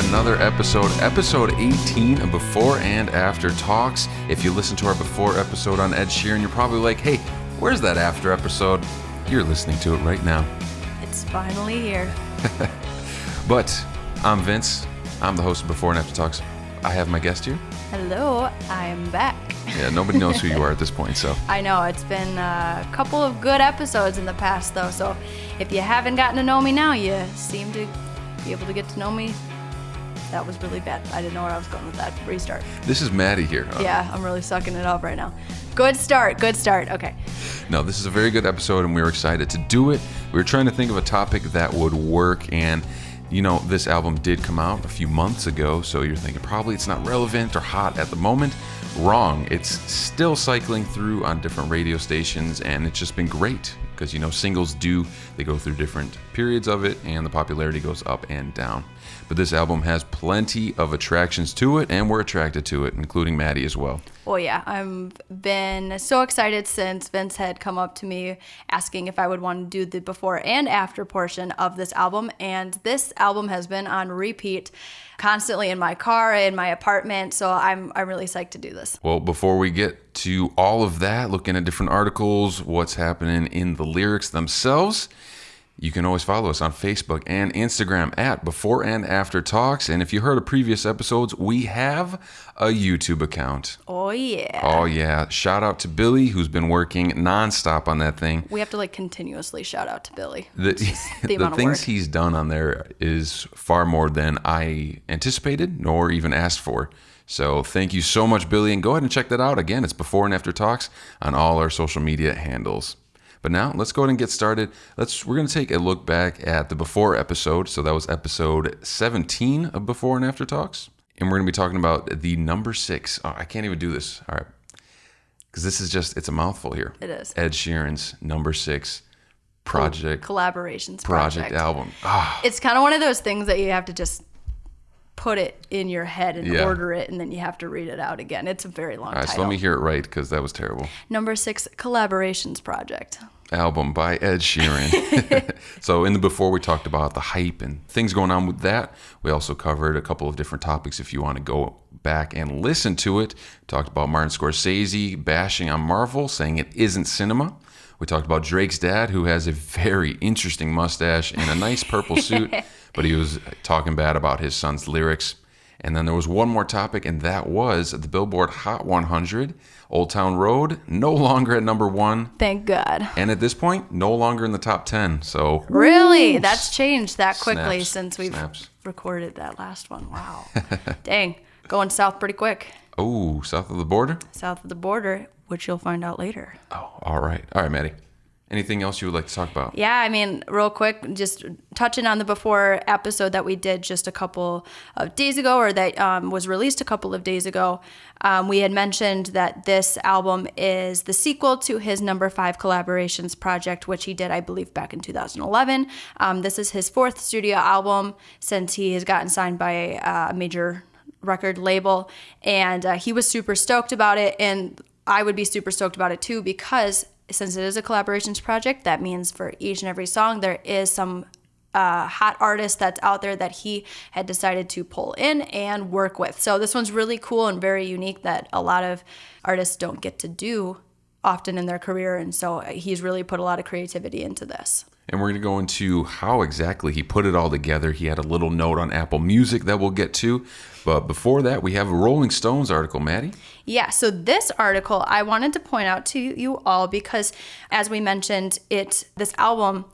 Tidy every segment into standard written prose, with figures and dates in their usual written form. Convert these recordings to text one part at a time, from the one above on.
another episode 18 of Before and After Talks. If you listen to our before episode on Ed Sheeran, you're probably like, hey, where's that after episode? You're listening to it right now. It's finally here. But I'm Vince. I'm the host of Before and After Talks. I have my guest here. Hello, I'm back. Yeah, nobody knows who you are at this point, so. I know, it's been a couple of good episodes in the past, though, so if you haven't gotten to know me now, you seem to be able to get to know me. That was really bad. I didn't know where I was going with that. Restart. This is Maddie here. Yeah, I'm really sucking it up right now. Good start. Okay. No, this is a very good episode, and we were excited to do it. We were trying to think of a topic that would work, and you know, this album did come out a few months ago, so you're thinking probably it's not relevant or hot at the moment. Wrong. It's still cycling through on different radio stations, and it's just been great because, you know, singles they go through different periods of it, and the popularity goes up and down. But this album has plenty of attractions to it, and we're attracted to it, including Maddie as well. Oh yeah, I've been so excited since Vince had come up to me asking if I would want to do the before and after portion of this album, and this album has been on repeat constantly in my car, in my apartment, so I'm really psyched to do this. Well, before we get to all of that, looking at different articles, what's happening in the lyrics themselves, you can always follow us on Facebook and Instagram at Before and After Talks. And if you heard of previous episodes, we have a YouTube account. Oh, yeah. Oh, yeah. Shout out to Billy, who's been working nonstop on that thing. We have to continuously shout out to Billy. The things he's done on there is far more than I anticipated nor even asked for. So thank you so much, Billy. And go ahead and check that out. Again, it's Before and After Talks on all our social media handles. But now, let's go ahead and get started. We're going to take a look back at the before episode. So that was episode 17 of Before and After Talks. And we're going to be talking about the number 6. Oh, I can't even do this. All right. Because this is it's a mouthful here. It is. Ed Sheeran's number 6 collaborations project album. Oh. It's kind of one of those things that you have to just put it in your head and order it, and then you have to read it out again. It's a very long title. All right, so let me hear it right, because that was terrible. Number 6 collaborations project. Album by Ed Sheeran. So in the before, we talked about the hype and things going on with that. We also covered a couple of different topics if you want to go back and listen to it. Talked about Martin Scorsese bashing on Marvel, saying it isn't cinema. We talked about Drake's dad, who has a very interesting mustache and a nice purple suit, but he was talking bad about his son's lyrics. And then there was one more topic, and that was the Billboard Hot 100. Old Town Road, no longer at number 1. Thank God. And at this point, no longer in the top 10. So really? That's changed that quickly since we've recorded that last one. Wow. Dang. Going south pretty quick. Oh, south of the border? South of the border, which you'll find out later. Oh, all right. All right, Maddie. Anything else you would like to talk about? Yeah, I mean, real quick, just touching on the before episode that we did just a couple of days ago, or that was released a couple of days ago. We had mentioned that this album is the sequel to his number 5 collaborations project, which he did, I believe, back in 2011. This is his 4th studio album since he has gotten signed by a major record label, and he was super stoked about it, and I would be super stoked about it too, because since it is a collaborations project, that means for each and every song there is some hot artist that's out there that he had decided to pull in and work with. So this one's really cool and very unique that a lot of artists don't get to do often in their career, and so he's really put a lot of creativity into this. And we're going to go into how exactly he put it all together. He had a little note on Apple Music that we'll get to. But before that, we have a Rolling Stones article, Maddie. Yeah, so this article I wanted to point out to you all because, as we mentioned, this album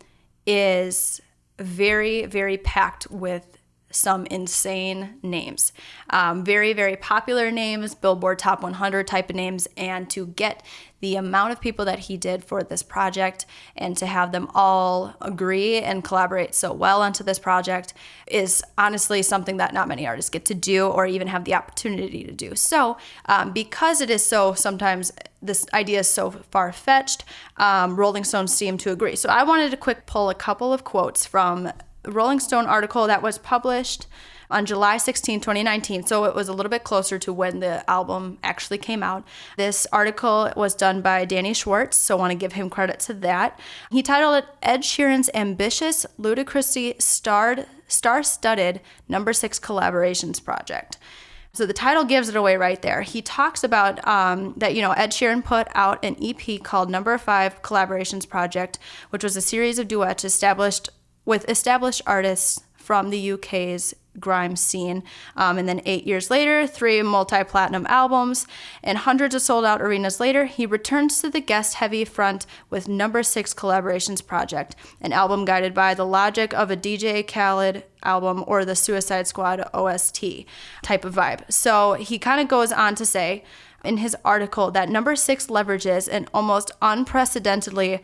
is very, very packed with some insane names. Very, very popular names, Billboard Top 100 type of names, and to get the amount of people that he did for this project and to have them all agree and collaborate so well onto this project is honestly something that not many artists get to do or even have the opportunity to do. So because it is so, sometimes this idea is so far-fetched, Rolling Stones seem to agree. So I wanted to quick pull a couple of quotes from Rolling Stone article that was published on July 16, 2019. So it was a little bit closer to when the album actually came out. This article was done by Danny Schwartz, so I want to give him credit to that. He titled it Ed Sheeran's Ambitious, Ludicrously Star-Studded Number 6 Collaborations Project. So the title gives it away right there. He talks about that, Ed Sheeran put out an EP called Number 5 Collaborations Project, which was a series of duets with established artists from the UK's grime scene. And then 8 years later, 3 multi-platinum albums, and hundreds of sold-out arenas later, he returns to the guest-heavy front with Number 6 Collaborations Project, an album guided by the logic of a DJ Khaled album or the Suicide Squad OST type of vibe. So he kind of goes on to say in his article that Number 6 leverages an almost unprecedentedly,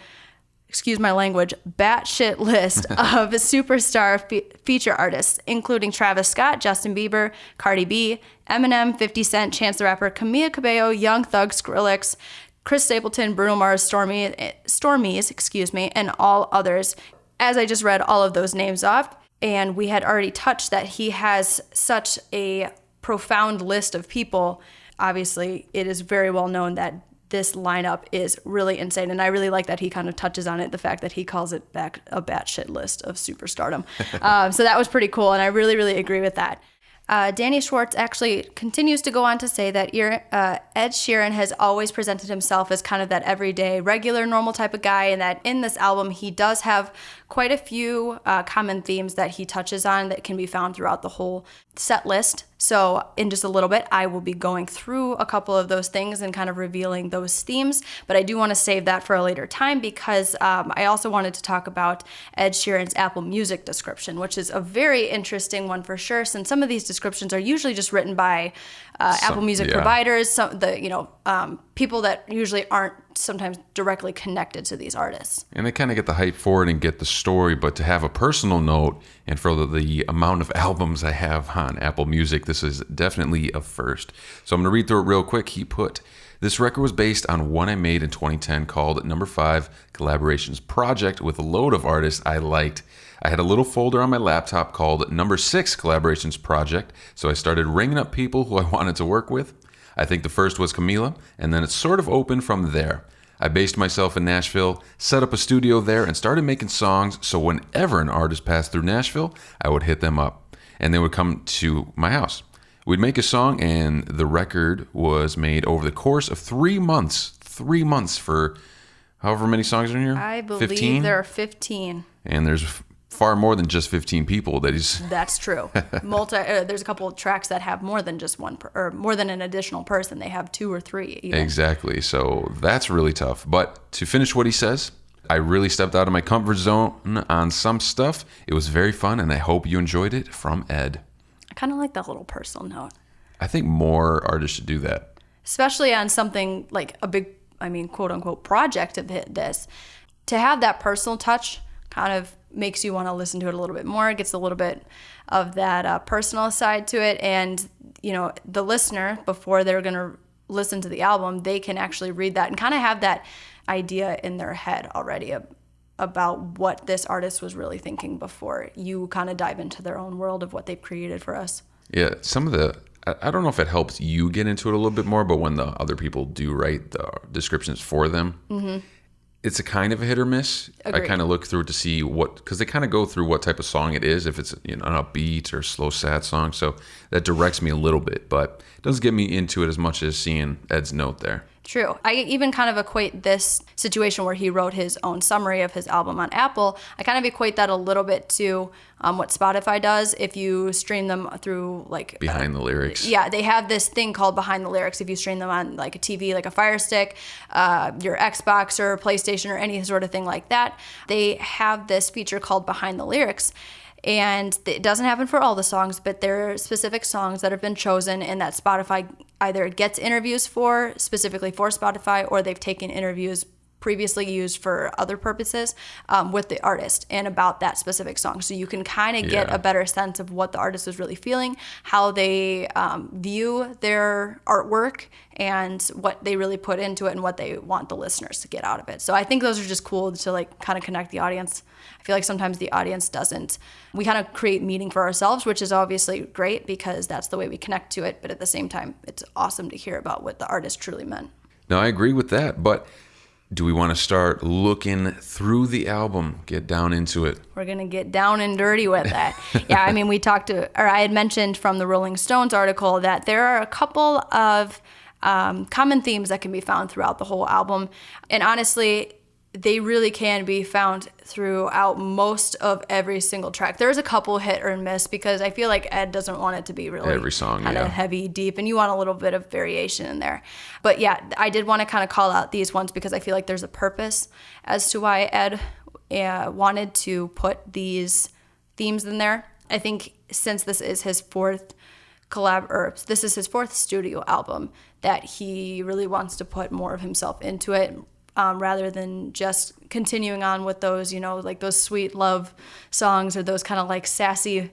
excuse my language, batshit list of superstar feature artists, including Travis Scott, Justin Bieber, Cardi B, Eminem, 50 Cent, Chance the Rapper, Camila Cabello, Young Thug, Skrillex, Chris Stapleton, Bruno Mars, Stormies, and all others. As I just read all of those names off, and we had already touched that he has such a profound list of people. Obviously, it is very well known that this lineup is really insane, and I really like that he kind of touches on it, the fact that he calls it back a batshit list of superstardom. So that was pretty cool, and I really, really agree with that. Danny Schwartz actually continues to go on to say that Ed Sheeran has always presented himself as kind of that everyday, regular, normal type of guy, and that in this album he does have quite a few common themes that he touches on that can be found throughout the whole set list. So in just a little bit, I will be going through a couple of those things and kind of revealing those themes, but I do want to save that for a later time because I also wanted to talk about Ed Sheeran's Apple Music description, which is a very interesting one for sure, since some of these descriptions are usually just written by Apple Music providers, people that usually aren't sometimes directly connected to these artists. And they kind of get the hype for it and get the story, but to have a personal note and for the amount of albums I have on Apple Music, this is definitely a first. So I'm going to read through it real quick. He put, this record was based on one I made in 2010 called Number 5 Collaborations Project with a load of artists I liked. I had a little folder on my laptop called Number 6 Collaborations Project, so I started ringing up people who I wanted to work with. I think the first was Camila, and then it sort of opened from there. I based myself in Nashville, set up a studio there, and started making songs, so whenever an artist passed through Nashville, I would hit them up, and they would come to my house. We'd make a song, and the record was made over the course of 3 months. 3 months for however many songs are in here? I believe 15? there are 15. And there's far more than just 15 people that he's... That's true. There's a couple of tracks that have more than just one, or more than an additional person. They have 2 or 3 even. Exactly. So that's really tough. But to finish what he says, I really stepped out of my comfort zone on some stuff. It was very fun, and I hope you enjoyed it. From Ed. I kind of like that little personal note. I think more artists should do that. Especially on something like a big, quote unquote, project of this. To have that personal touch kind of makes you want to listen to it a little bit more. It gets a little bit of that personal side to it. And, the listener, before they're going to listen to the album, they can actually read that and kind of have that idea in their head already about what this artist was really thinking before you kind of dive into their own world of what they've created for us. Yeah, I don't know if it helps you get into it a little bit more, but when the other people do write the descriptions for them, it's a kind of a hit or miss. Agreed. I kind of look through it to see because they kind of go through what type of song it is, if it's an upbeat or slow, sad song. So that directs me a little bit, but it doesn't get me into it as much as seeing Ed's note there. True. I even kind of equate this situation where he wrote his own summary of his album on Apple. I kind of equate that a little bit to what Spotify does if you stream them through like behind the lyrics. Yeah, they have this thing called behind the lyrics. If you stream them on like a TV, like a Fire Stick, your Xbox or PlayStation or any sort of thing like that, they have this feature called behind the lyrics. And it doesn't happen for all the songs, but there are specific songs that have been chosen and that Spotify either gets interviews for, specifically for Spotify, or they've taken interviews previously used for other purposes with the artist and about that specific song. So you can kind of get a better sense of what the artist is really feeling, how they view their artwork, and what they really put into it and what they want the listeners to get out of it. So I think those are just cool to like kind of connect the audience. I feel like sometimes the audience doesn't. We kind of create meaning for ourselves, which is obviously great because that's the way we connect to it. But at the same time, it's awesome to hear about what the artist truly meant. No, I agree with that. But do we want to start looking through the album, get down into it? We're going to get down and dirty with that. Yeah, I mean, I had mentioned from the Rolling Stones article that there are a couple of common themes that can be found throughout the whole album. And honestly, they really can be found throughout most of every single track. There's a couple hit or miss because I feel like Ed doesn't want it to be really every song, kind of heavy, deep, and you want a little bit of variation in there. But yeah, I did want to kind of call out these ones because I feel like there's a purpose as to why Ed wanted to put these themes in there. I think since this is his fourth studio album, that he really wants to put more of himself into it. Rather than just continuing on with those, like those sweet love songs or those kind of like sassy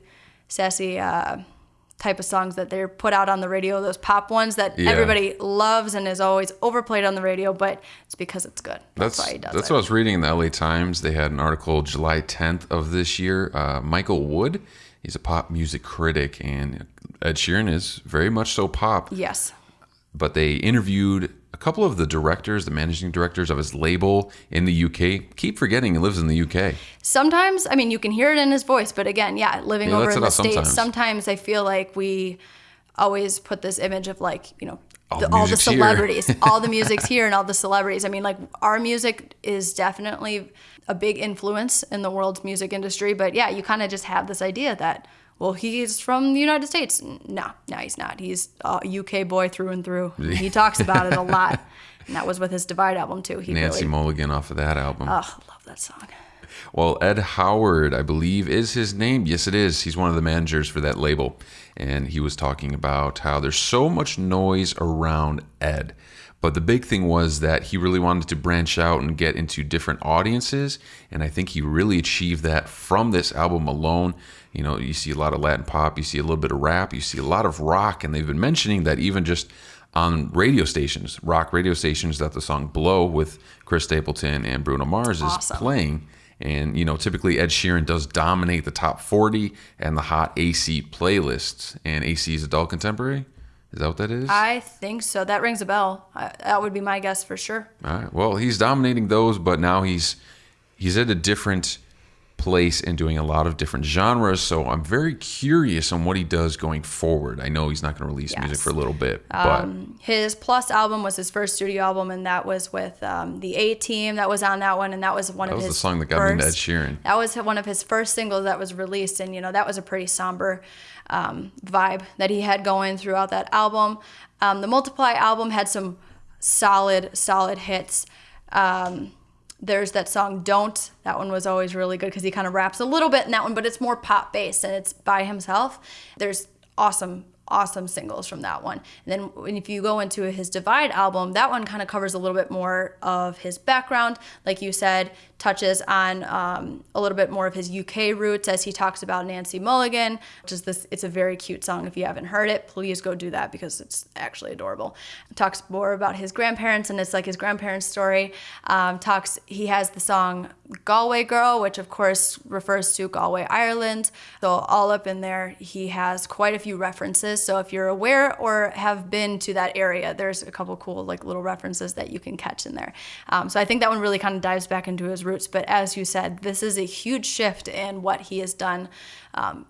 type of songs that they're put out on the radio, those pop ones that everybody loves and is always overplayed on the radio, but it's because it's good. That's why he does it. That's what I was reading in the LA Times. They had an article July 10th of this year. Michael Wood, he's a pop music critic, and Ed Sheeran is very much so pop. Yes. But they interviewed a couple of the managing directors of his label in the UK. Keep forgetting he lives in the UK. Sometimes, I mean, you can hear it in his voice, but again, living over in the States, sometimes I feel like we always put this image of like, all the celebrities, all the music's here and all the celebrities. I mean, like our music is definitely a big influence in the world's music industry, but yeah, you kind of just have this idea that, well, he's from the United States. No, he's not. He's a UK boy through and through. He talks about it a lot. And that was with his Divide album, too. Nancy Mulligan off of that album. Oh, I love that song. Well, Ed Howard, I believe, is his name. Yes, it is. He's one of the managers for that label. And he was talking about how there's so much noise around Ed. But the big thing was that he really wanted to branch out and get into different audiences. And I think he really achieved that from this album alone. You see a lot of Latin pop, you see a little bit of rap, you see a lot of rock. And they've been mentioning that even just on radio stations, rock radio stations, that the song Blow with Chris Stapleton and Bruno Mars is playing. And, typically Ed Sheeran does dominate the top 40 and the hot AC playlists. And AC is adult contemporary? Is that what that is? I think so. That rings a bell. That would be my guess for sure. All right. Well, he's dominating those, but now he's at a different place and doing a lot of different genres. So I'm very curious on what he does going forward. I know he's not going to release music for a little bit, but his Plus album was his first studio album, and that was with the A-Team that was on that one, and that was one of his. That was the song that got me into Ed Sheeran. That was one of his first singles that was released, and that was a pretty somber vibe that he had going throughout that album. The Multiply album had some solid hits. There's that song Don't. That one was always really good because he kind of raps a little bit in that one, but it's more pop based and it's by himself. There's awesome singles from that one. And then if you go into his Divide album, that one kind of covers a little bit more of his background. Like you said, touches on a little bit more of his UK roots as he talks about Nancy Mulligan, which is it's a very cute song. If you haven't heard it, please go do that because it's actually adorable. Talks more about his grandparents, and it's like his grandparents' story. He has the song Galway Girl, which of course refers to Galway, Ireland. So all up in there, he has quite a few references. So if you're aware or have been to that area, there's a couple cool like little references that you can catch in there. So I think that one really kind of dives back into his roots. But as you said, this is a huge shift in what he has done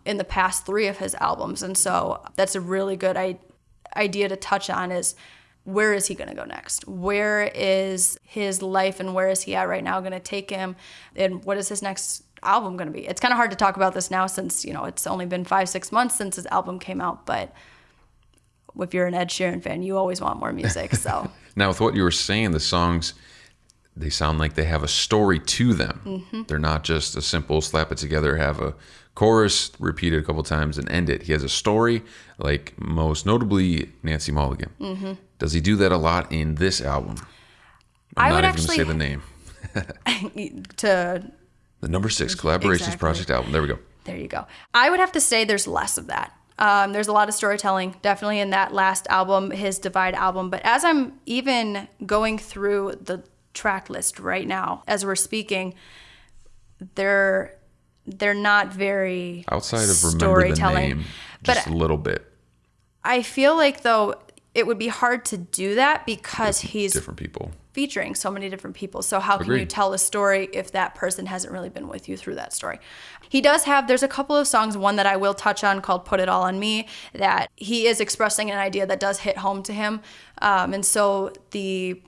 in the past 3 of his albums. And so that's a really good idea to touch on is, where is he going to go next? Where is his life and where is he at right now going to take him? And what is his next album going to be? It's kind of hard to talk about this now since, it's only been 5-6 months since his album came out. But if you're an Ed Sheeran fan, you always want more music. So now with what you were saying, the songs, they sound like they have a story to them. Mm-hmm. They're not just a simple slap it together, have a chorus, repeat it a couple times, and end it. He has a story, like most notably Nancy Mulligan. Mm-hmm. Does he do that a lot in this album? I'm I not would even going to say the name. to The number 6 Collaborations Exactly. Project album. There we go. There you go. I would have to say there's less of that. There's a lot of storytelling, definitely in that last album, his Divide album. But as I'm even going through the track list right now, as we're speaking, they're not very Outside of remember the storytelling. name, just a little bit. I feel like, though, it would be hard to do that because he's Different people. featuring so many different people. So how can you Agreed. tell a story if that person hasn't really been with you through that story? He does have, there's a couple of songs, one that I will touch on called Put It All On Me, that he is expressing an idea that does hit home to him. And so the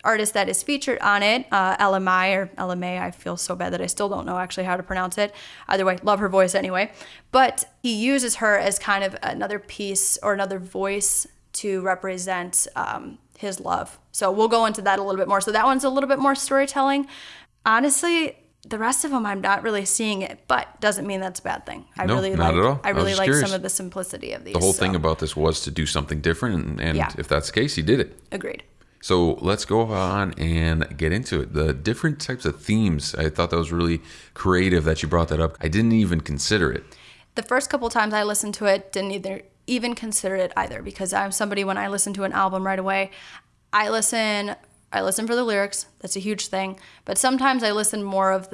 artist that is featured on it, LMI or LMA, I feel so bad that I still don't know actually how to pronounce it. Either way, love her voice anyway. But he uses her as kind of another piece or another voice to represent his love. So we'll go into that a little bit more. So that one's a little bit more storytelling. Honestly, the rest of them I'm not really seeing it, but doesn't mean that's a bad thing. No, not at all. I I was really just like curious. some of the simplicity of these. The whole thing about this was to do something different, and Yeah. if that's the case, he did it. Agreed. So let's go on and get into it. The different types of themes, I thought that was really creative that you brought that up. I didn't even consider it. The first couple times I listened to it, didn't even consider it either, because I'm somebody, when I listen to an album right away, I listen for the lyrics. That's a huge thing. But sometimes I listen more of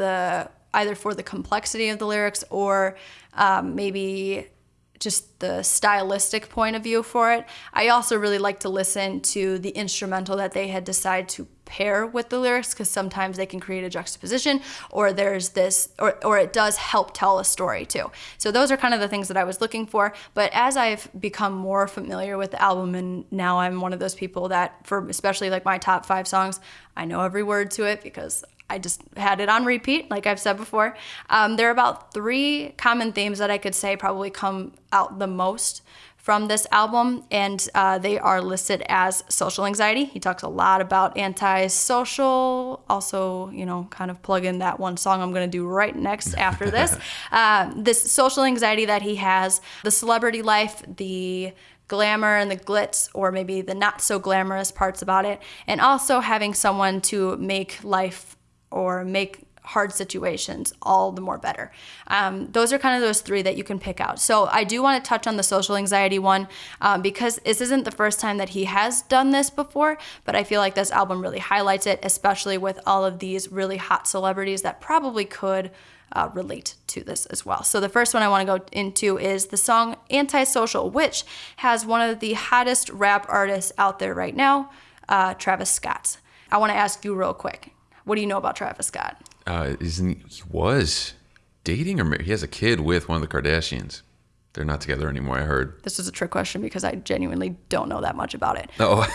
either for the complexity of the lyrics or maybe just the stylistic point of view for it. I also really like to listen to the instrumental that they had decided to pair with the lyrics, because sometimes they can create a juxtaposition, or there's this, or it does help tell a story too. So those are kind of the things that I was looking for. But as I've become more familiar with the album, and now I'm one of those people that, for especially like my top 5 songs, I know every word to it because I just had it on repeat, like I've said before. There are about 3 common themes that I could say probably come out the most from this album, and they are listed as social anxiety. He talks a lot about antisocial, also, kind of plug in that one song I'm going to do right next after this. This social anxiety that he has, the celebrity life, the glamour and the glitz, or maybe the not so glamorous parts about it, and also having someone to make life or make hard situations all the more better. Those are kind of those 3 that you can pick out. So I do want to touch on the social anxiety one because this isn't the first time that he has done this before, but I feel like this album really highlights it, especially with all of these really hot celebrities that probably could relate to this as well. So the first one I want to go into is the song Antisocial, which has one of the hottest rap artists out there right now, Travis Scott. I want to ask you real quick, what do you know about Travis Scott? He was dating, or he has a kid with one of the Kardashians. They're not together anymore, I heard. This was a trick question because I genuinely don't know that much about it. Oh.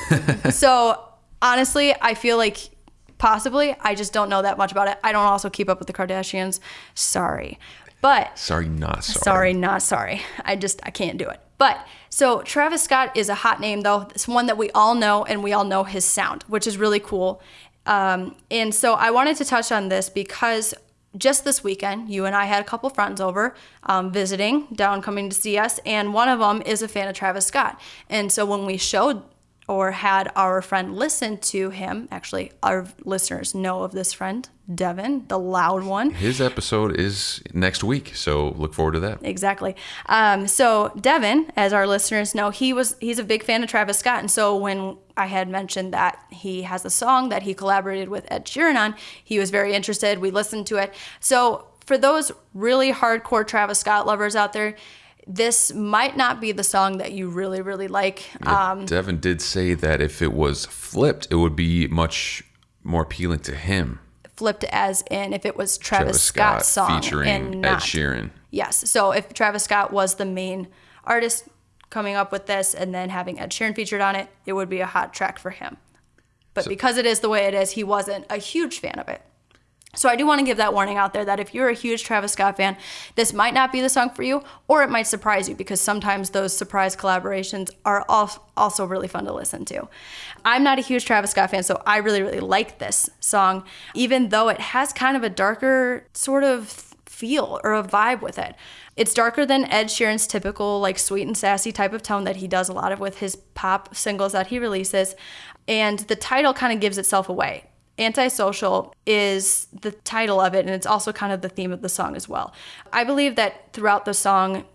So honestly, I feel like possibly I just don't know that much about it. I don't also keep up with the Kardashians. Sorry. But Sorry, not sorry. Sorry, not sorry. I can't do it. But so Travis Scott is a hot name, though. It's one that we all know, and we all know his sound, which is really cool. And so I wanted to touch on this because just this weekend, you and I had a couple friends over visiting, coming to see us, and one of them is a fan of Travis Scott. And so when we showed or had our friend listen to him, actually, our listeners know of this friend, Devin, the loud one. His episode is next week, so look forward to that. Exactly. So Devin, as our listeners know, he's a big fan of Travis Scott. And so when I had mentioned that he has a song that he collaborated with Ed Sheeran on, he was very interested. We listened to it. So for those really hardcore Travis Scott lovers out there, this might not be the song that you really, really like. Yeah, Devin did say that if it was flipped, it would be much more appealing to him. Flipped as in if it was Travis Scott's song featuring and not Ed Sheeran. Yes. So if Travis Scott was the main artist coming up with this and then having Ed Sheeran featured on it, it would be a hot track for him. But because it is the way it is, he wasn't a huge fan of it. So I do want to give that warning out there that if you're a huge Travis Scott fan, this might not be the song for you, or it might surprise you, because sometimes those surprise collaborations are also really fun to listen to. I'm not a huge Travis Scott fan, so I really, really like this song, even though it has kind of a darker sort of feel or a vibe with it. It's darker than Ed Sheeran's typical like sweet and sassy type of tone that he does a lot of with his pop singles that he releases, and the title kind of gives itself away. Antisocial is the title of it, and it's also kind of the theme of the song as well. I believe that throughout the song,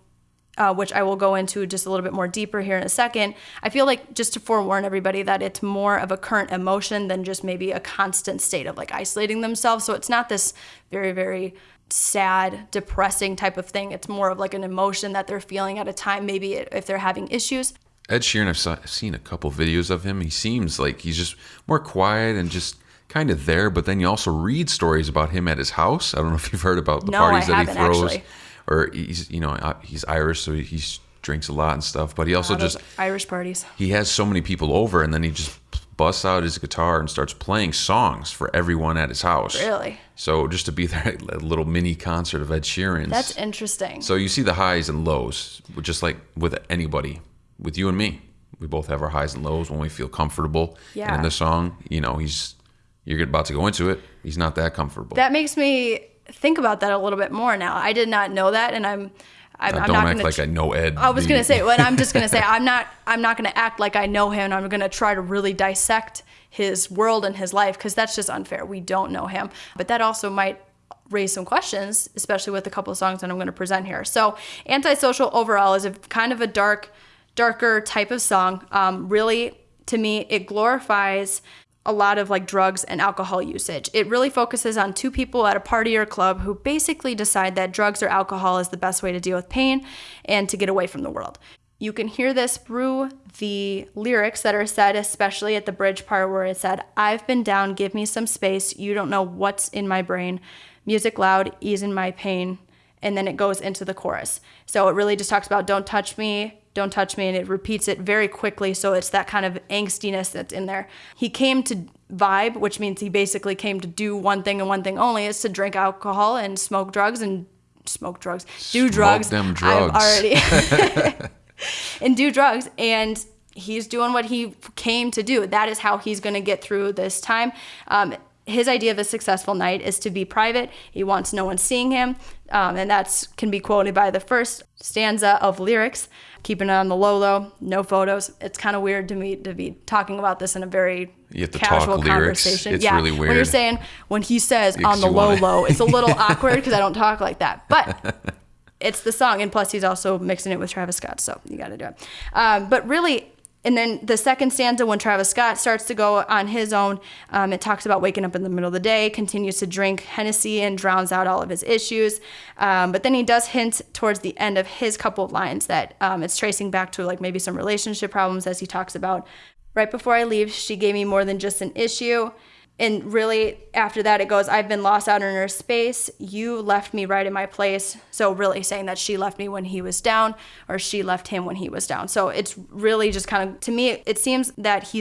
which I will go into just a little bit more deeper here in a second, I feel like just to forewarn everybody that it's more of a current emotion than just maybe a constant state of like isolating themselves. So it's not this very, very sad, depressing type of thing. It's more of like an emotion that they're feeling at a time, maybe if they're having issues. Ed Sheeran, I've seen a couple videos of him. He seems like he's just more quiet and just kind of there, but then you also read stories about him at his house. I don't know if you've heard about the parties that he throws. Actually. Or he's Irish, so he drinks a lot and stuff, but he also just Irish parties. He has so many people over, and then he just busts out his guitar and starts playing songs for everyone at his house. Really? So just to be there at a little mini concert of Ed Sheeran's. That's interesting. So you see the highs and lows, just like with anybody, with you and me. We both have our highs and lows when we feel comfortable. Yeah. And in the song, you're about to go into it. He's not that comfortable. That makes me think about that a little bit more now. I did not know that, and I'm don't not act like I know Ed. I was going to say, well, I'm just going to say I'm not going to act like I know him. I'm going to try to really dissect his world and his life, because that's just unfair. We don't know him, but that also might raise some questions, especially with a couple of songs that I'm going to present here. So, Antisocial overall is a kind of a darker type of song. Really, to me, it glorifies a lot of like drugs and alcohol usage. It really focuses on two people at a party or club who basically decide that drugs or alcohol is the best way to deal with pain and to get away from the world. You can hear this through the lyrics that are said, especially at the bridge part where it said, "I've been down, give me some space. You don't know what's in my brain. Music loud, easing my pain." And then it goes into the chorus. So it really just talks about don't touch me, and it repeats it very quickly, so it's that kind of angstiness that's in there. He came to vibe, which means he basically came to do one thing and one thing only, is to drink alcohol and smoke drugs. Do drugs. Smoke them drugs. And do drugs, and he's doing what he came to do. That is how he's going to get through this time. His idea of a successful night is to be private. He wants no one seeing him. And that can be quoted by the first stanza of lyrics, keeping it on the low, no photos. It's kind of weird to me to be talking about this in a very casual conversation. It's really weird. When he says on the low, it's a little awkward because I don't talk like that. But it's the song. And plus he's also mixing it with Travis Scott. So you got to do it. But really, and then the second stanza, when Travis Scott starts to go on his own, it talks about waking up in the middle of the day, continues to drink Hennessy and drowns out all of his issues. But then he does hint towards the end of his couple of lines that it's tracing back to like maybe some relationship problems, as he talks about, "Right before I leave, she gave me more than just an issue." And really, after that, it goes, "I've been lost out in her space. You left me right in my place." So really saying that she left me when he was down, or she left him when he was down. So it's really just kind of, to me, it seems that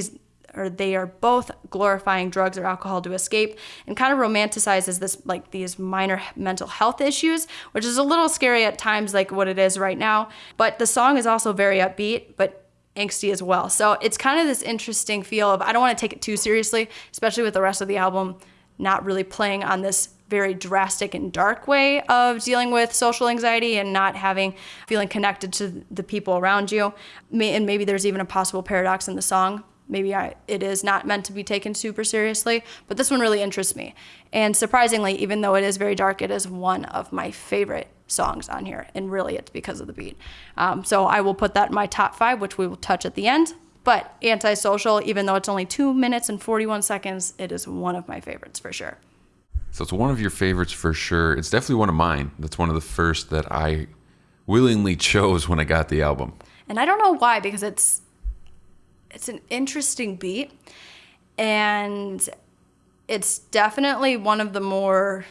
they are both glorifying drugs or alcohol to escape, and kind of romanticizes this, like these minor mental health issues, which is a little scary at times, like what it is right now. But the song is also very upbeat, but angsty as well. So it's kind of this interesting feel of, I don't want to take it too seriously, especially with the rest of the album not really playing on this very drastic and dark way of dealing with social anxiety and not feeling connected to the people around you. And maybe there's even a possible paradox in the song. Maybe it is not meant to be taken super seriously, but this one really interests me. And surprisingly, even though it is very dark, it is one of my favorite songs on here, and really it's because of the beat. So I will put that in my top 5, which we will touch at the end. But Antisocial, even though it's only 2 minutes and 41 seconds, it is one of my favorites for sure. So it's one of your favorites for sure. It's definitely one of mine. That's one of the first that I willingly chose when I got the album. And I don't know why, because it's an interesting beat, and it's definitely one of the more,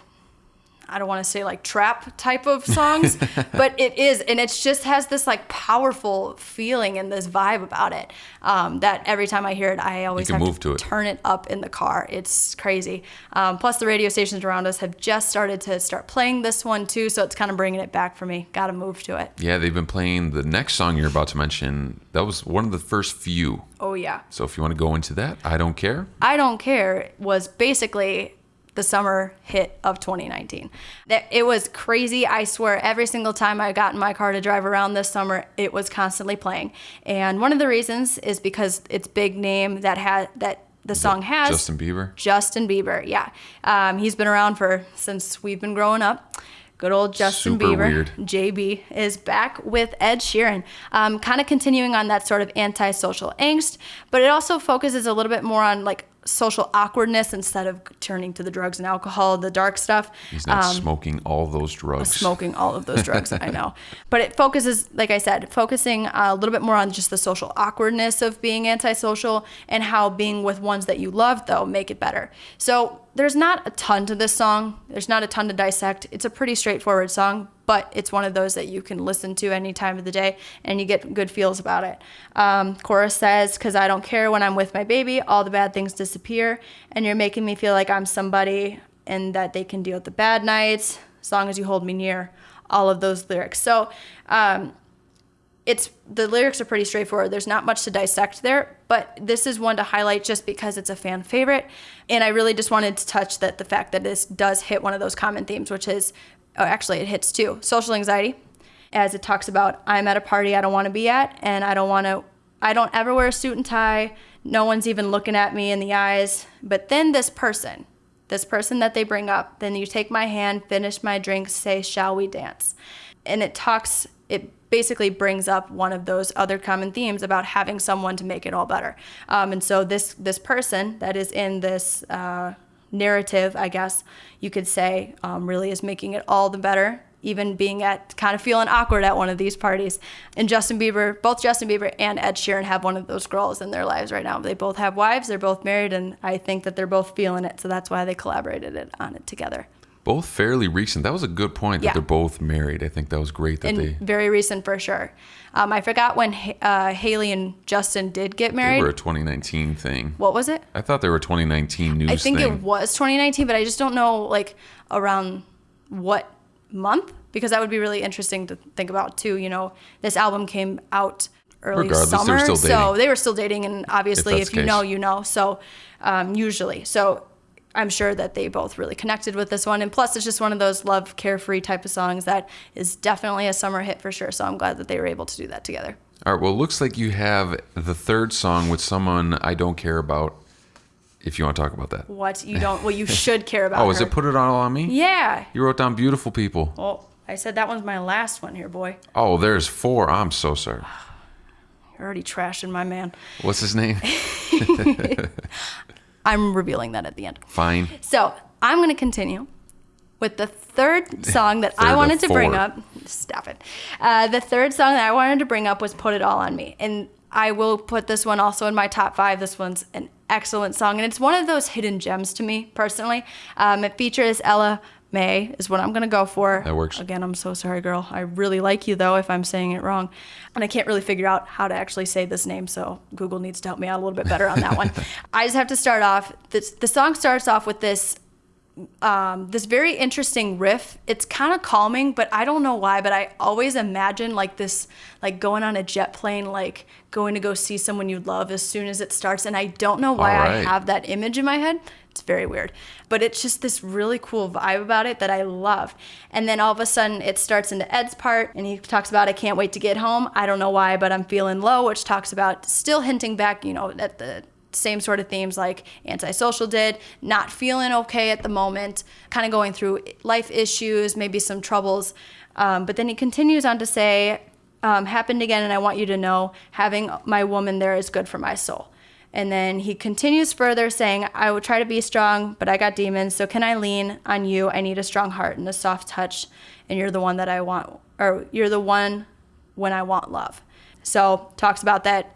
I don't want to say like trap type of songs, but it is, and it just has this like powerful feeling and this vibe about it, that every time I hear it, I always have to turn it up in the car. It's crazy. Plus the radio stations around us have just started playing this one too, so it's kind of bringing it back for me. Gotta move to it. Yeah, they've been playing the next song you're about to mention. That was one of the first few. Oh yeah. So if you want to go into that, I Don't Care. I Don't Care was basically the summer hit of 2019. It was crazy. I swear every single time I got in my car to drive around this summer, it was constantly playing. And one of the reasons is because it's big name that the song has Justin Bieber? Justin Bieber, yeah. He's been around since we've been growing up. Good old Justin Super Bieber, weird. JB, is back with Ed Sheeran, kind of continuing on that sort of antisocial angst, but it also focuses a little bit more on like social awkwardness instead of turning to the drugs and alcohol, the dark stuff. He's not smoking all those drugs. Smoking all of those drugs, I know. But it focuses, like I said, focusing a little bit more on just the social awkwardness of being antisocial and how being with ones that you love, though, make it better. So there's not a ton to this song. There's not a ton to dissect. It's a pretty straightforward song, but it's one of those that you can listen to any time of the day and you get good feels about it. Chorus says, "'Cause I don't care when I'm with my baby, all the bad things disappear, and you're making me feel like I'm somebody and that they can deal with the bad nights as long as you hold me near." All of those lyrics. So the lyrics are pretty straightforward. There's not much to dissect there, but this is one to highlight just because it's a fan favorite. And I really just wanted to touch the fact that this does hit one of those common themes, which is, actually it hits two: social anxiety, as it talks about, I'm at a party I don't want to be at, and I don't ever wear a suit and tie. No one's even looking at me in the eyes. But then this person that they bring up, then you take my hand, finish my drink, say, shall we dance? And it basically brings up one of those other common themes about having someone to make it all better. And so this person that is in this narrative, I guess you could say, really is making it all the better, even being kind of feeling awkward at one of these parties. And both Justin Bieber and Ed Sheeran have one of those girls in their lives right now. They both have wives, they're both married, and I think that they're both feeling it, so that's why they collaborated on it together. Both fairly recent. That was a good point that they're both married. I think that was great very recent for sure. I forgot when Haley and Justin did get married. They were a 2019 thing. What was it? I thought they were a 2019 news I think thing. it was 2019, but I just don't know like around what month, because that would be really interesting to think about too. You know, this album came out early summer, so they were still dating, and obviously if you know, you know. So usually, so I'm sure that they both really connected with this one. And plus, it's just one of those love, carefree type of songs that is definitely a summer hit for sure. So I'm glad that they were able to do that together. All right. Well, it looks like you have the third song with someone I don't care about, if you want to talk about that. What? You don't? Well, you should care about is it Put It All On Me? Yeah. You wrote down Beautiful People. Well, I said that one's my last one here, boy. Oh, there's 4. I'm so sorry. You're already trashing my man. What's his name? I'm revealing that at the end. Fine. So I'm going to continue with the third song that I wanted to bring up. Stop it. The third song that I wanted to bring up was Put It All On Me. And I will put this one also in my top 5. This one's an excellent song. And it's one of those hidden gems to me, personally. It features Ella May is what I'm going to go for. That works. Again, I'm so sorry, girl. I really like you, though, if I'm saying it wrong. And I can't really figure out how to actually say this name, so Google needs to help me out a little bit better on that one. I just have to start off. The song starts off with this very interesting riff. It's kind of calming, but I don't know why, but I always imagine like this, like going on a jet plane, like going to go see someone you love as soon as it starts. And I don't know why I have that image in my head. It's very weird, but it's just this really cool vibe about it that I love. And then all of a sudden it starts into Ed's part, and he talks about, I can't wait to get home. I don't know why, but I'm feeling low, which talks about still hinting back, you know, at the same sort of themes like Antisocial did, not feeling okay at the moment, kind of going through life issues, maybe some troubles. But then he continues on to say, happened again, and I want you to know, having my woman there is good for my soul. And then he continues further saying, I will try to be strong, but I got demons, so can I lean on you? I need a strong heart and a soft touch, and you're the one that I want, or you're the one when I want love. So talks about that,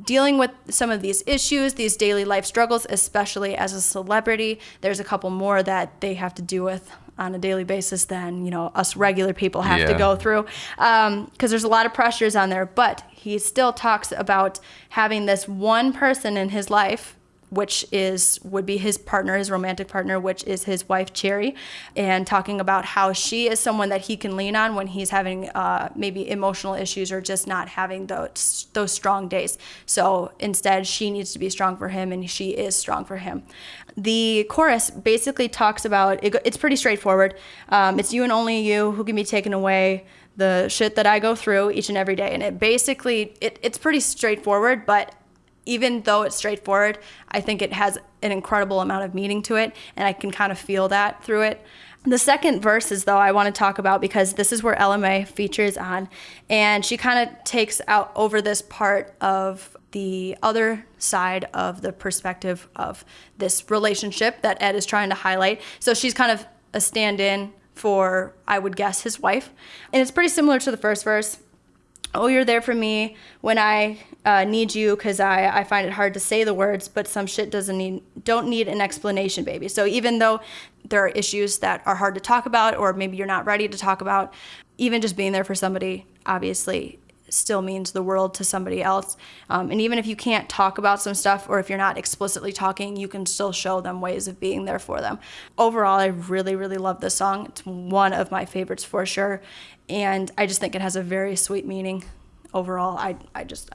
dealing with some of these issues, these daily life struggles, especially as a celebrity. There's a couple more that they have to deal with on a daily basis than, you know, us regular people have to go through, because there's a lot of pressures on there. But he still talks about having this one person in his life, which would be his partner, his romantic partner, which is his wife, Cherry, and talking about how she is someone that he can lean on when he's having maybe emotional issues or just not having those strong days. So instead, she needs to be strong for him, and she is strong for him. The chorus basically talks about, it's pretty straightforward. It's you and only you who can be taken away, the shit that I go through each and every day. And it basically, it's pretty straightforward, but even though it's straightforward, I think it has an incredible amount of meaning to it, and I can kind of feel that through it. The second verses, though, I want to talk about because this is where Ella Mai features on, and she kind of takes out over this part of the other side of the perspective of this relationship that Ed is trying to highlight. So she's kind of a stand-in for, I would guess, his wife. And it's pretty similar to the first verse. Oh, you're there for me when I need you, because I find it hard to say the words, but some shit don't need an explanation, baby. So even though there are issues that are hard to talk about, or maybe you're not ready to talk about, even just being there for somebody obviously still means the world to somebody else. And even if you can't talk about some stuff, or if you're not explicitly talking, you can still show them ways of being there for them. Overall, I really, really love this song. It's one of my favorites for sure. And I just think it has a very sweet meaning. Overall, I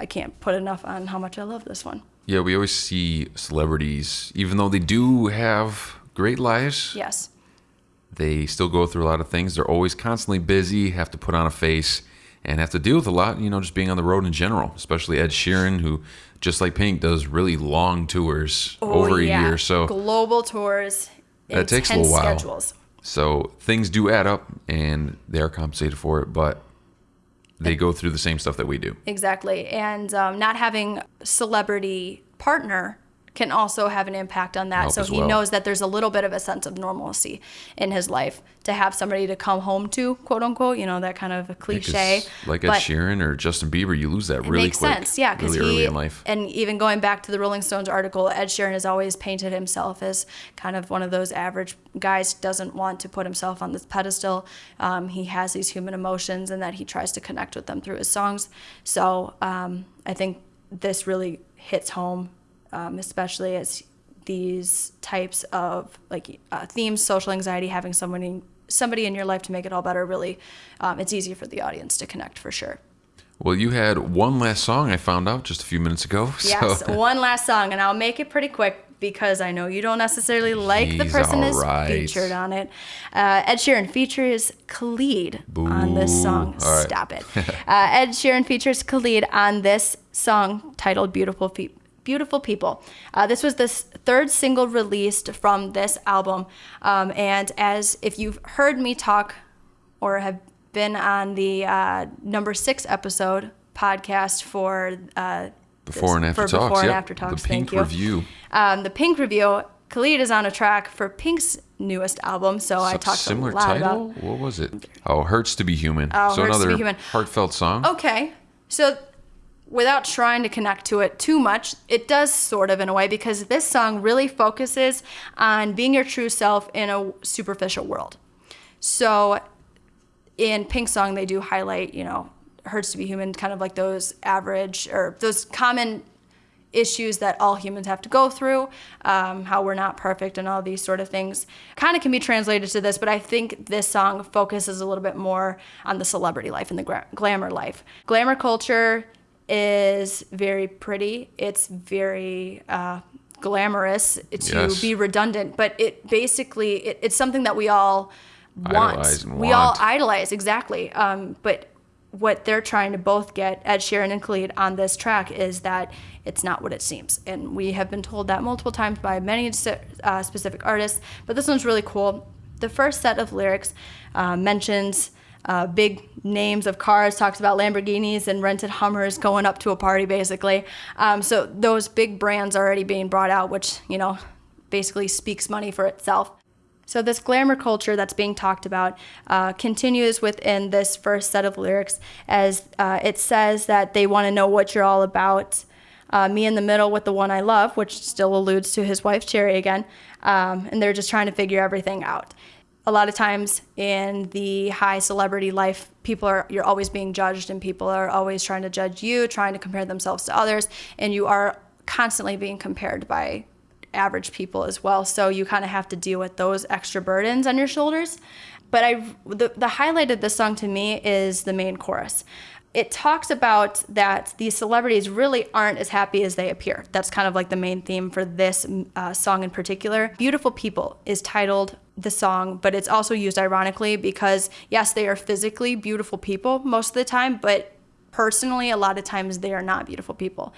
can't put enough on how much I love this one. Yeah, we always see celebrities, even though they do have great lives. Yes. They still go through a lot of things. They're always constantly busy, have to put on a face, and have to deal with a lot, just being on the road in general, especially Ed Sheeran, who, just like Pink, does really long tours over a year. So global tours, that takes a little while. Schedules. So things do add up, and they are compensated for it, but they go through the same stuff that we do. Exactly. And not having a celebrity partner can also have an impact on that. Help so he knows that there's a little bit of a sense of normalcy in his life to have somebody to come home to, quote unquote, that kind of a cliche. Like Ed Sheeran or Justin Bieber, you lose that really quick. Makes sense, yeah, because really early in life. And even going back to the Rolling Stones article, Ed Sheeran has always painted himself as kind of one of those average guys, doesn't want to put himself on this pedestal. He has these human emotions, and that he tries to connect with them through his songs. So I think this really hits home, especially as these types of themes, social anxiety, having somebody in your life to make it all better, really, it's easy for the audience to connect for sure. Well, you had one last song I found out just a few minutes ago. Yes, one last song, and I'll make it pretty quick because I know you don't necessarily like the person who's featured on it. Ed Sheeran features Khalid on this song. Right. Stop it. Ed Sheeran features Khalid on this song titled Beautiful People. This was the third single released from this album. And as if you've heard me talk or have been on the number 6 episode podcast for Before and After Talks. The Pink Review. The Pink Review, Khalid is on a track for Pink's newest album. So I talked a lot title? about... What was it? Oh, Hurts to Be Human. Oh, so Hurts to Be another Human. heartfelt song. Okay. So without trying to connect to it too much, it does sort of in a way, because this song really focuses on being your true self in a superficial world. So in Pink's song, they do highlight, Hurts to Be Human, kind of like those average or those common issues that all humans have to go through, how we're not perfect and all these sort of things. Kind of can be translated to this, but I think this song focuses a little bit more on the celebrity life and the glamour life. Glamour culture is very pretty. It's very glamorous, to be redundant, but it's something that we all want. We all idolize, exactly. But what they're trying to both get, Ed Sheeran and Khalid, on this track is that it's not what it seems. And we have been told that multiple times by many specific artists, but this one's really cool. The first set of lyrics mentions big names of cars, talks about Lamborghinis and rented Hummers going up to a party, basically. So those big brands are already being brought out, which, basically speaks money for itself. So this glamour culture that's being talked about continues within this first set of lyrics, as it says that they want to know what you're all about. Me in the middle with the one I love, which still alludes to his wife, Cherry, again. And they're just trying to figure everything out. A lot of times in the high celebrity life, you're always being judged, and people are always trying to judge you, trying to compare themselves to others, and you are constantly being compared by average people as well. So you kind of have to deal with those extra burdens on your shoulders. But the highlight of this song to me is the main chorus. It talks about that these celebrities really aren't as happy as they appear. That's kind of like the main theme for this song in particular. Beautiful People is titled the song, but it's also used ironically because, yes, they are physically beautiful people most of the time, but personally, a lot of times they are not beautiful people.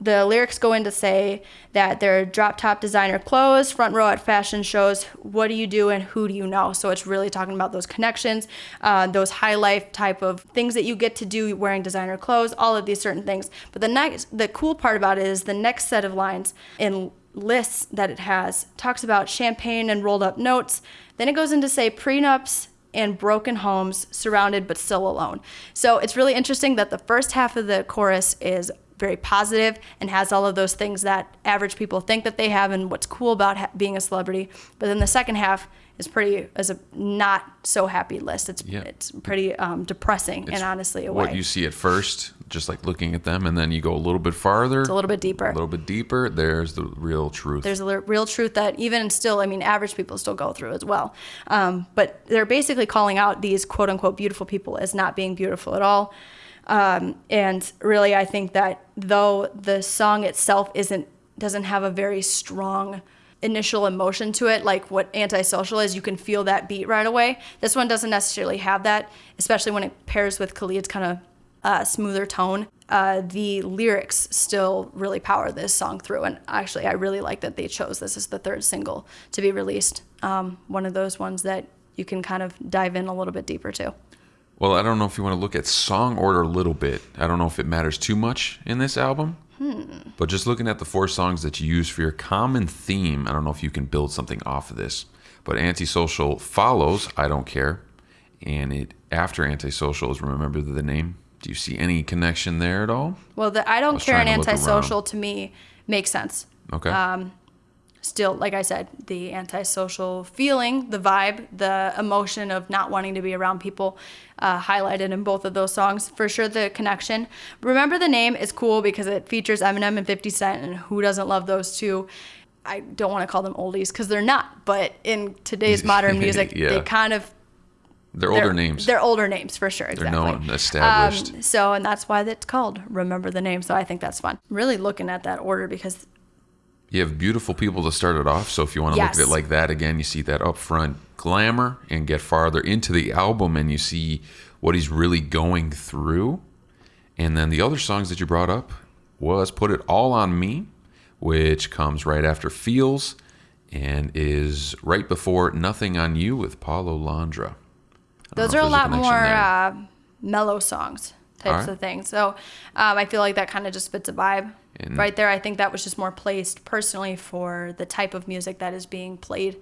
The lyrics go in to say that they're drop top designer clothes, front row at fashion shows. What do you do and who do you know? So it's really talking about those connections, those high life type of things that you get to do wearing designer clothes, all of these certain things. But the cool part about it is the next set of lines in lists that it has talks about champagne and rolled up notes. Then it goes into say prenups and broken homes, surrounded but still alone. So it's really interesting that the first half of the chorus is very positive and has all of those things that average people think that they have and what's cool about being a celebrity. But then the second half is a not so happy list. It's pretty depressing and honestly a way. What you see at first, just like looking at them, and then you go a little bit farther. It's a little bit deeper. There's the real truth. There's a real truth that even still, I mean, average people still go through as well. But they're basically calling out these quote unquote beautiful people as not being beautiful at all. And really, I think that though the song itself doesn't have a very strong initial emotion to it, like what Antisocial is, you can feel that beat right away. This one doesn't necessarily have that, especially when it pairs with Khalid's kind of smoother tone. The lyrics still really power this song through, and actually I really like that they chose this as the third single to be released. One of those ones that you can kind of dive in a little bit deeper to. Well, I don't know if you want to look at song order a little bit. I don't know if it matters too much in this album. But just looking at the 4 songs that you use for your common theme, I don't know if you can build something off of this. But Antisocial follows I Don't Care. And after Antisocial is Remember the Name. Do you see any connection there at all? Well, the I Don't Care and Antisocial to me makes sense. Okay. Still, like I said, the antisocial feeling, the vibe, the emotion of not wanting to be around people highlighted in both of those songs. For sure, the connection. Remember the Name is cool because it features Eminem and 50 Cent, and who doesn't love those two? I don't want to call them oldies because they're not, but in today's modern music, they kind of... They're older names. They're older names, for sure, exactly. They're known, established. And that's why it's called Remember the Name, so I think that's fun. Really looking at that order because... You have beautiful people to start it off, so if you want to look at it like that, again, you see that upfront glamour and get farther into the album and you see what he's really going through. And then the other songs that you brought up was Put It All On Me, which comes right after Feels and is right before Nothing On You with Paulo Londra. Those are a lot more mellow songs types of things. So I feel like that kind of just fits a vibe. And right there, I think that was just more placed personally for the type of music that is being played.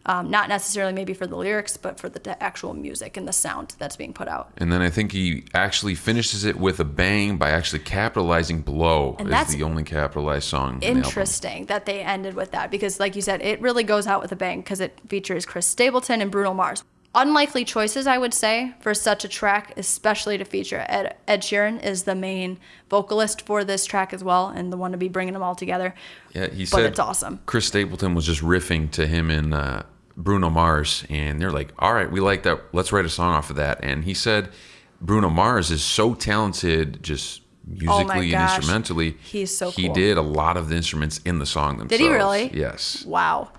Not necessarily maybe for the lyrics, but for the actual music and the sound that's being put out. And then I think he actually finishes it with a bang by actually capitalizing Blow as the only capitalized song. Interesting that they ended with that because, like you said, it really goes out with a bang because it features Chris Stapleton and Bruno Mars. Unlikely choices, I would say, for such a track, especially to feature Ed Sheeran is the main vocalist for this track as well, and the one to be bringing them all together. Yeah, he said it's awesome. Chris Stapleton was just riffing to him and Bruno Mars, and they're like, all right, we like that. Let's write a song off of that. And he said Bruno Mars is so talented just musically and instrumentally. He's so cool. He did a lot of the instruments in the song themselves. Did he really? Yes. Wow.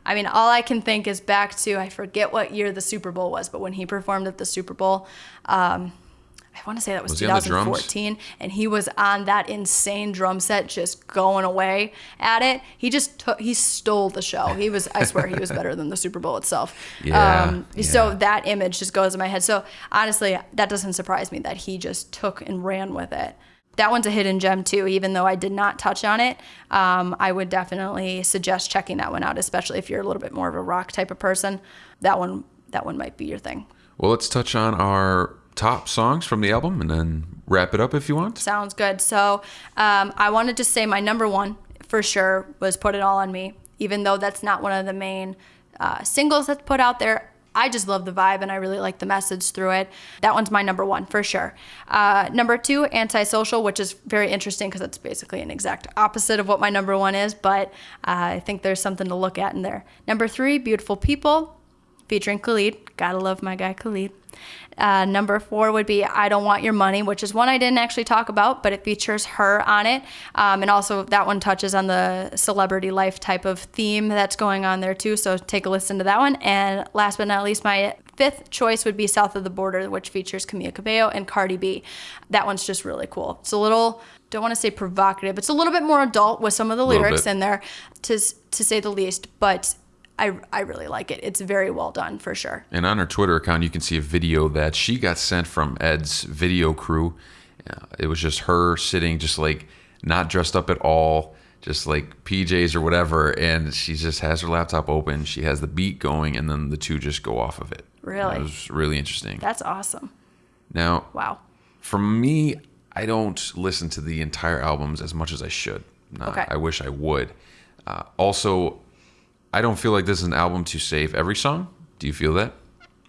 I mean, all I can think is back to, I forget what year the Super Bowl was, but when he performed at the Super Bowl, I want to say that was 2014, and he was on that insane drum set just going away at it. He stole the show. I swear he was better than the Super Bowl itself. So that image just goes in my head. So honestly, that doesn't surprise me that he just took and ran with it. That one's a hidden gem too, even though I did not touch on it. I would definitely suggest checking that one out, especially if you're a little bit more of a rock type of person. That one might be your thing. Well, let's touch on our top songs from the album and then wrap it up if you want. Sounds good. So I wanted to say my number one for sure was Put It All On Me, even though that's not one of the main singles that's put out there. I just love the vibe and I really like the message through it. That one's my number one for sure. Number two, Antisocial, which is very interesting because it's basically an exact opposite of what my number one is, but I think there's something to look at in there. Number three, Beautiful People, featuring Khalid. Gotta love my guy Khalid. Number four would be I Don't Want Your Money, which is one I didn't actually talk about, but it features her on it. And also that one touches on the celebrity life type of theme that's going on there too. So take a listen to that one. And last but not least, my fifth choice would be South of the Border, which features Camila Cabello and Cardi B. That one's just really cool. It's a little, don't want to say provocative. It's a little bit more adult with some of the lyrics in there, to say the least. But I really like it. It's very well done for sure. And on her Twitter account, you can see a video that she got sent from Ed's video crew. It was just her sitting, just like not dressed up at all, just like PJs or whatever. And she just has her laptop open. She has the beat going, and then the two just go off of it. Really? It was really interesting. That's awesome. Now, wow. For me, I don't listen to the entire albums as much as I should. Okay. I wish I would. Also, I don't feel like this is an album to save every song. Do you feel that?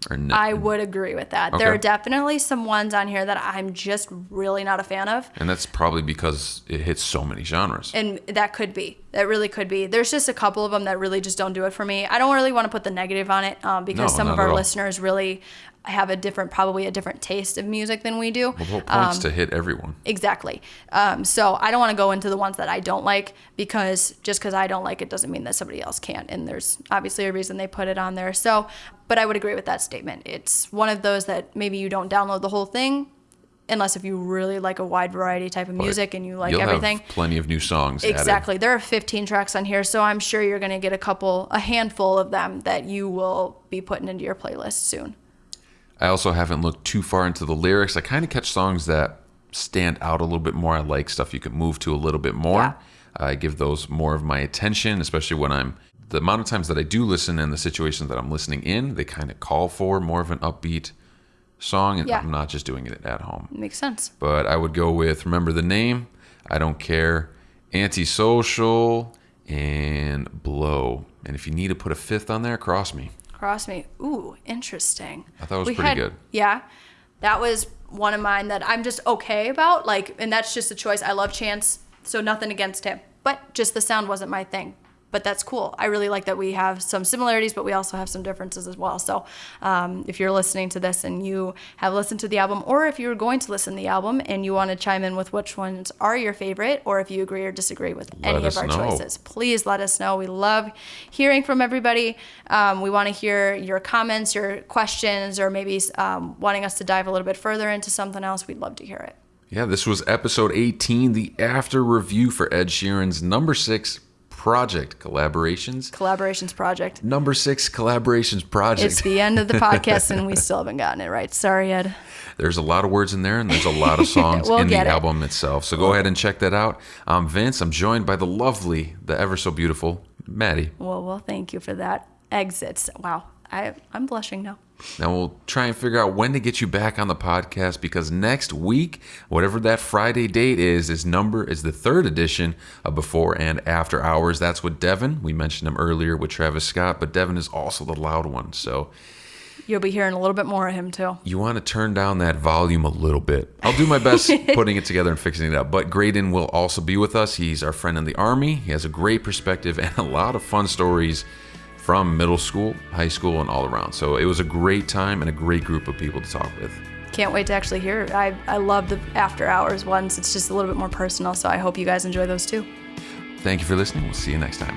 Or no? I would agree with that. Okay. There are definitely some ones on here that I'm just really not a fan of. And that's probably because it hits so many genres. And that could be. That really could be. There's just a couple of them that really just don't do it for me. I don't really want to put the negative on it because some of our listeners really have probably a different taste of music than we do. Well, the whole point's to hit everyone. Exactly. So I don't want to go into the ones that I don't like, because just because I don't like it doesn't mean that somebody else can't. And there's obviously a reason they put it on there. So, but I would agree with that statement. It's one of those that maybe you don't download the whole thing, unless if you really like a wide variety type of music and you like everything. Have plenty of new songs Exactly. added. There are 15 tracks on here, so I'm sure you're going to get a handful of them that you will be putting into your playlist soon. I also haven't looked too far into the lyrics. I kind of catch songs that stand out a little bit more. I like stuff you can move to a little bit more. Yeah. I give those more of my attention, especially when the amount of times that I do listen and the situations that I'm listening in, they kind of call for more of an upbeat song, and I'm not just doing it at home. Makes sense. But I would go with Remember the Name, I Don't Care, Antisocial, and Blow. And if you need to put a fifth on there, Cross Me. Cross Me. Ooh, interesting. I thought it was pretty good. Yeah. That was one of mine that I'm just okay about. And that's just a choice. I love Chance, so nothing against him. But just the sound wasn't my thing. But that's cool. I really like that we have some similarities, but we also have some differences as well. So if you're listening to this and you have listened to the album, or if you're going to listen to the album and you want to chime in with which ones are your favorite, or if you agree or disagree with any of our choices, please let us know. We love hearing from everybody. We want to hear your comments, your questions, or maybe wanting us to dive a little bit further into something else. We'd love to hear it. Yeah, this was episode 18, the after review for Ed Sheeran's number 6 project, Collaborations project. Number 6 Collaborations project. It's the end of the podcast and we still haven't gotten it right. Sorry, Ed. There's a lot of words in there, and there's a lot of songs in the album itself. So go ahead and check that out. I'm Vince. I'm joined by the lovely, the ever so beautiful Maddie. Well, thank you for that. Exits. Wow. I'm blushing now. Now we'll try and figure out when to get you back on the podcast, because next week, whatever that Friday date is the 3rd edition of Before and After Hours. That's with Devin. We mentioned him earlier with Travis Scott, but Devin is also the loud one. So you'll be hearing a little bit more of him too. You want to turn down that volume a little bit. I'll do my best putting it together and fixing it up. But Graydon will also be with us. He's our friend in the Army. He has a great perspective and a lot of fun stories from middle school, high school, and all around. So it was a great time and a great group of people to talk with. Can't wait to actually hear it. I love the After Hours ones. It's just a little bit more personal, so I hope you guys enjoy those too. Thank you for listening. We'll see you next time.